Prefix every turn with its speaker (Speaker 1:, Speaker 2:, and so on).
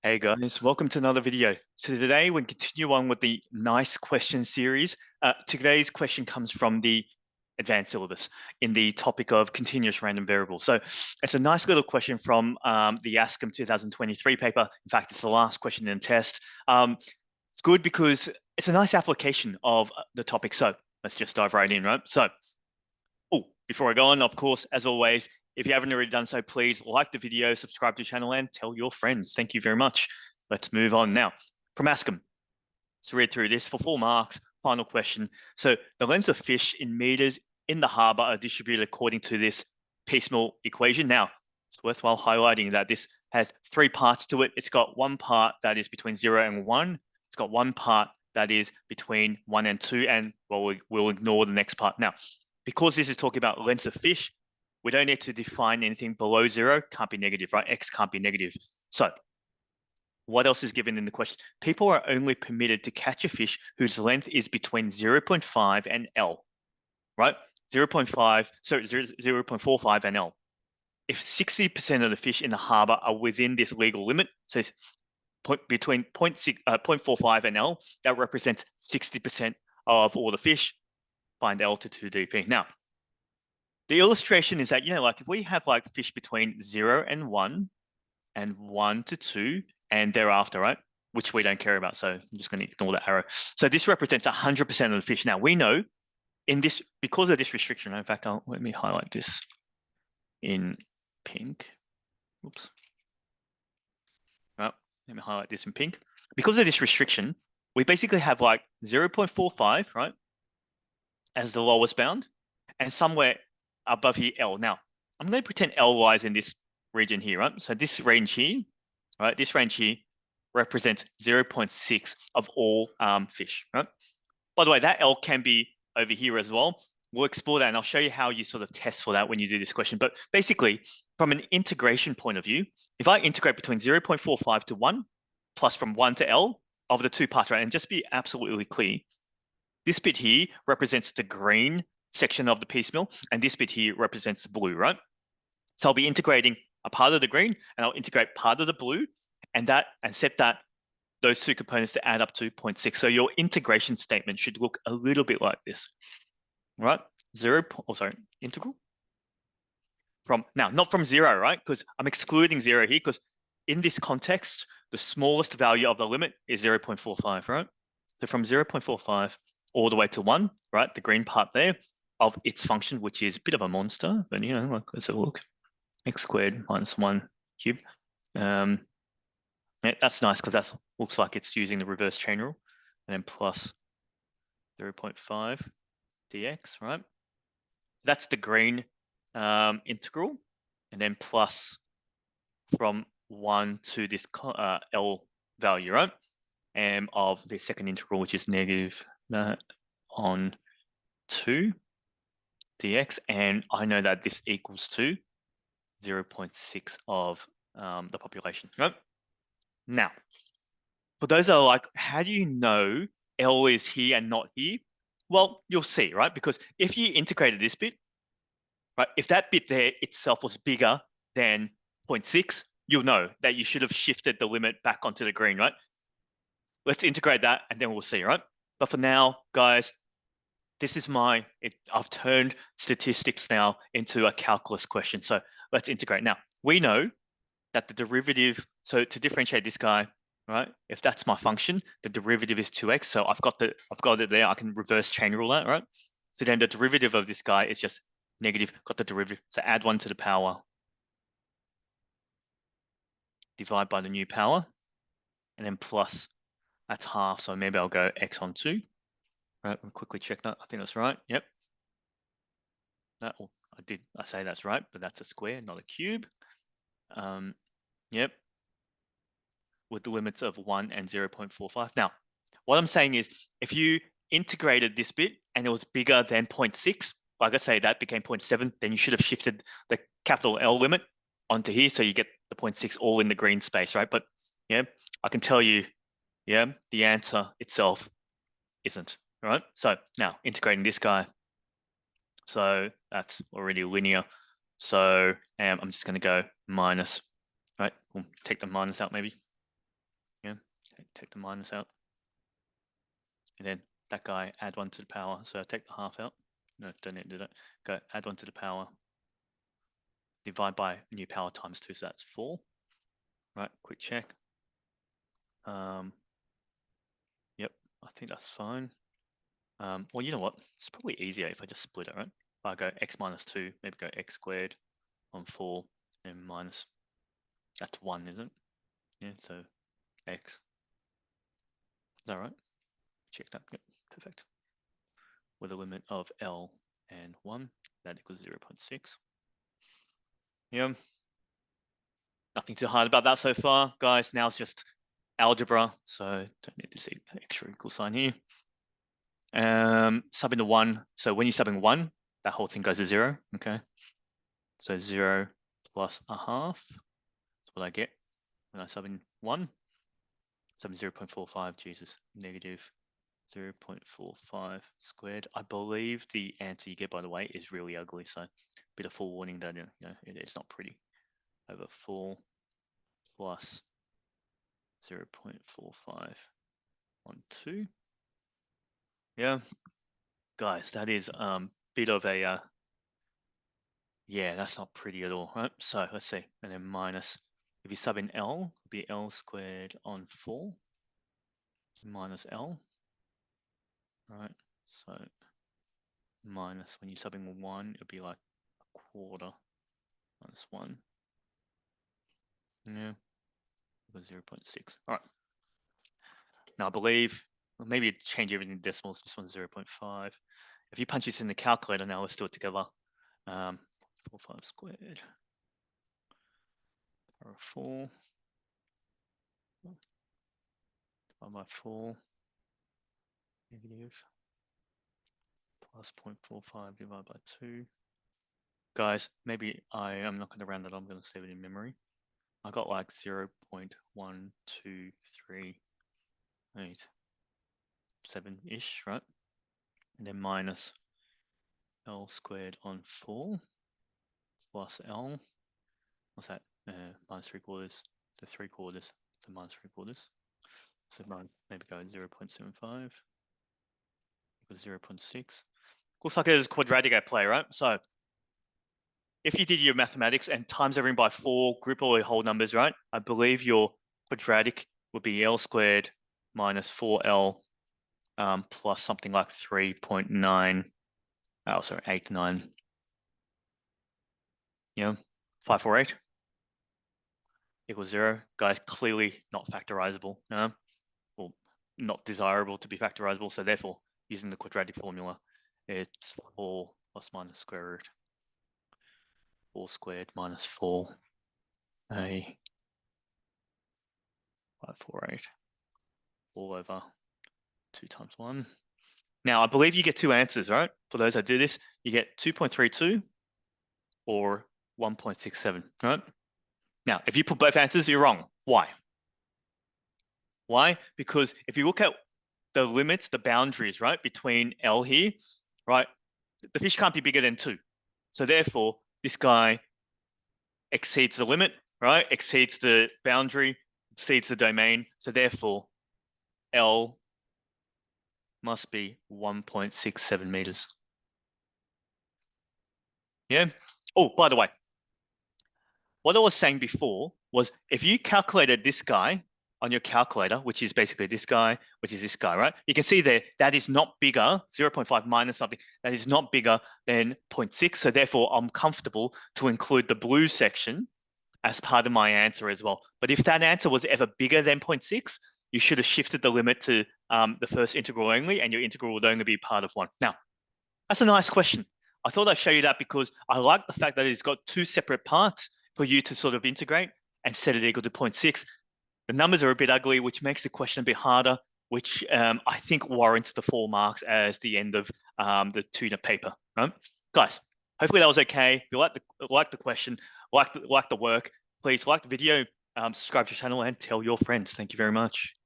Speaker 1: Hey guys, welcome to another video. So today we continue on with the nice question series. Today's question comes from the advanced syllabus in the topic of continuous random variables. So it's a nice little question from the ASCOM 2023 paper. In fact, it's the last question in the test. It's good because it's a nice application of the topic. So let's just dive right in, right? So, before I go on, of course, as always, if you haven't already done so, please like the video, subscribe to the channel, and tell your friends. Thank you very much. Let's move on now. From ASCOM, let's read through this for 4 marks. Final question. So the lengths of fish in meters in the harbor are distributed according to this piecemeal equation. Now, it's worthwhile highlighting that this has 3 parts to it. It's got one part that is between 0 and 1. It's got one part that is between 1 and 2, and well, we'll ignore the next part. Now, because this is talking about lengths of fish, we don't need to define anything below 0. Can't be negative, right? X can't be negative. So what else is given in the question? People are only permitted to catch a fish whose length is between 0.5 and L, right? 0.45 and L. If 60% of the fish in the harbor are within this legal limit, so between 0.45 and L, that represents 60% of all the fish. Find L to 2dp. Now, the illustration is that, like if we have like fish between 0 and 1 and 1 to 2 and thereafter, right? Which we don't care about. So I'm just going to ignore that arrow. So this represents 100% of the fish. Now we know in this, because of this restriction, in fact, let me highlight this in pink. Oops. Well, let me highlight this in pink. Because of this restriction, we basically have like 0.45, right? As the lowest bound, and somewhere above here, L. Now, I'm going to pretend L lies in this region here, right? So this range here, right? This range here represents 0.6 of all fish, right? By the way, that L can be over here as well. We'll explore that, and I'll show you how you sort of test for that when you do this question. But basically, from an integration point of view, if I integrate between 0.45 to 1, plus from 1 to L, of the 2 parts, right? And just be absolutely clear, this bit here represents the green section of the piecemeal, and this bit here represents the blue, right? So I'll be integrating a part of the green, and I'll integrate part of the blue, and set those 2 components to add up to 0.6. So your integration statement should look a little bit like this, right? Integral from now, not from 0, right? Because I'm excluding 0 here, because in this context, the smallest value of the limit is 0.45, right? So from 0.45 all the way to 1, right? The green part there of its function, which is a bit of a monster, but let's have a look. X squared minus 1 cubed. Yeah, that's nice because that looks like it's using the reverse chain rule, and then plus 0.5 dx, right? So that's the green integral, and then plus from 1 to this L value, right? And of the second integral, which is negative on 2 dx, and I know that this equals to 0.6 of the population, right? Now, for those that are like, how do you know L is here and not here? Well, you'll see, right? Because if you integrated this bit, right, if that bit there itself was bigger than 0.6, you'll know that you should have shifted the limit back onto the green, right? Let's integrate that and then we'll see, right? But for now, guys, this is I've turned statistics now into a calculus question. So let's integrate. Now, we know that the derivative, so to differentiate this guy, right? If that's my function, the derivative is 2x. So I've got it there. I can reverse chain rule that, right? So then the derivative of this guy is just negative, got the derivative. So add 1 to the power, divide by the new power, and then plus, that's half. So maybe I'll go x on 2. Right, we'll quickly check that. I think that's right. Yep. I say that's right, but that's a square, not a cube. Yep. With the limits of 1 and 0.45. Now, what I'm saying is, if you integrated this bit and it was bigger than 0.6, like I say, that became 0.7, then you should have shifted the capital L limit onto here, so you get the 0.6 all in the green space, right? But yeah, I can tell you, yeah, the answer itself isn't, right? So now integrating this guy, so that's already linear. So I'm just going to go minus, right? We'll take the minus out maybe. Okay, take the minus out. And then that guy, add 1 to the power. So take the half out. No, don't need to do that. Go add 1 to the power. Divide by new power times 2, so that's 4. Right, quick check. Yep, I think that's fine. Well, you know what? It's probably easier if I just split it, right? If I go x minus 2, maybe go x squared on 4 and minus, that's 1, isn't it? Yeah, so x. Is that right? Check that. Yep, perfect. With a limit of L and 1, that equals 0.6. Yeah. Nothing too hard about that so far, guys. Now it's just algebra, so don't need to see the extra equal sign here. Subbing to 1. So when you're subbing 1, that whole thing goes to 0. Okay. So 0 plus a half. That's what I get when I sub in 1. Sub in 0.45. Jesus, negative 0.45 squared. I believe the answer you get, by the way, is really ugly. So a bit of forewarning that it's not pretty. Over 4 plus 0.45 on 2. Yeah, guys, that is bit of a yeah, that's not pretty at all, right? So let's see, and then minus, if you sub in L, it'd be L squared on 4 minus L, right? So minus, when you sub in 1, it'd be like a quarter minus 1. Yeah, 0.6. All right. Now I believe, well, maybe change everything in decimals. This one's 0.5. If you punch this in the calculator now, let's do it together. 45 squared. Power of 4. Divided by 4. Negative. Plus 0.45 divided by 2. Guys, maybe I am not going to round that up. I'm going to save it in memory. I got like 0.12387-ish, right? And then minus L squared on 4 plus L. What's that? Minus 3/4. So 3/4. So minus 3/4. So maybe go 0.75 equals 0.6. Looks like there's a quadratic at play, right? So if you did your mathematics and times everything by 4, group all your whole numbers, right? I believe your quadratic would be L squared minus 4L plus something like 3.9. Oh, sorry, 89. Yeah, 548 equals 0. Guys, clearly not factorizable. Well, not desirable to be factorizable. So therefore, using the quadratic formula, it's 4 plus minus square root 4 squared minus 4a 548 all over 2 times 1. Now, I believe you get 2 answers, right? For those that do this, you get 2.32 or 1.67, right? Now, if you put both answers, you're wrong. Why? Why? Because if you look at the limits, the boundaries, right, between L here, right, the fish can't be bigger than 2. So therefore, this guy exceeds the limit, right? Exceeds the boundary, exceeds the domain. So therefore, L must be 1.67 meters. Yeah. Oh, by the way, what I was saying before was if you calculated this guy on your calculator, which is basically this guy, which is this guy, right? You can see there that is not bigger, 0.5 minus something, that is not bigger than 0.6. So therefore, I'm comfortable to include the blue section as part of my answer as well. But if that answer was ever bigger than 0.6, you should have shifted the limit to the first integral only, and your integral would only be part of 1. Now, that's a nice question. I thought I'd show you that because I like the fact that it's got 2 separate parts for you to sort of integrate and set it equal to 0.6. The numbers are a bit ugly, which makes the question a bit harder, which I think warrants the 4 marks as the end of the tutor paper, right? Guys, hopefully that was okay. If you like the question, like the work, please like the video, subscribe to the channel, and tell your friends. Thank you very much.